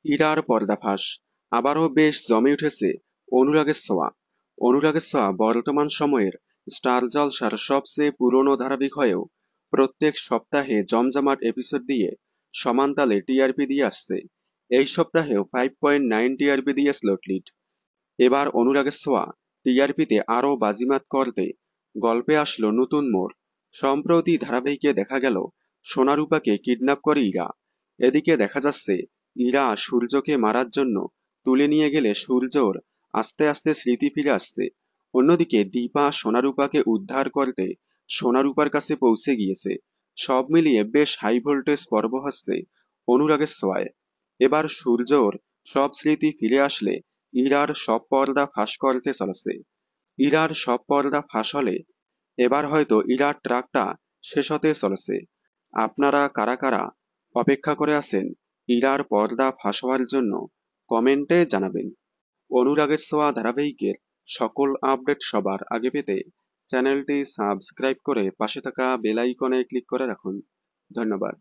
ইরার পর্দাফাঁস। আবারও বেশ জমে উঠেছে অনুরাগের ছোঁয়া। অনুরাগের ছোঁয়া বর্তমান সময়ের স্টার জলসার সবচেয়ে পুরনো ধারাবাহিক হয়েও প্রত্যেক সপ্তাহে জমজমাট এপিসোড দিয়ে সমান তালে টিআরপি দিয়ে আসছে। এই সপ্তাহেও 5.9 টিআরপি দিয়ে স্লটলিড। এবার অনুরাগের ছোঁয়া টিআরপিতে আরও বাজিমাত করতে গল্পে আসলো নতুন মোড়। সম্প্রতি ধারাবাহিকে দেখা গেল সোনারূপাকে কিডন্যাপ করে ইরা। এদিকে দেখা যাচ্ছে ইরা সূর্যকে মারার জন্য তুলে নিয়ে গেলে সূর্যর আস্তে আস্তে স্মৃতি ফিরে আসছে। অন্যদিকে দীপা সোনারূপাকে উদ্ধার করতে সোনারূপার কাছে পৌঁছে গিয়েছে। সব মিলিয়ে বেশ হাই ভোল্টেজ পর্ব হচ্ছে অনুরাগের ছোঁয়ায়। এবার সূর্যর সব স্মৃতি ফিরে আসলে ইরার সব পর্দা ফাঁস করতে চলেছে। ইরার সব পর্দা ফাঁস হলে এবার হয়তো ইরার ট্রাকটা শেষ হতে চলেছে। আপনারা কারা কারা অপেক্ষা করে আছেন ইরার পর্দা ফাঁস হওয়ার জন্য কমেন্টে জানাবেন। অনুরাগের ছোঁয়া ধারাবাহিকের সকল আপডেট সবার আগে পেতে চ্যানেলটি সাবস্ক্রাইব করে পাশে থাকা বেল আইকনে ক্লিক করে রাখুন। ধন্যবাদ।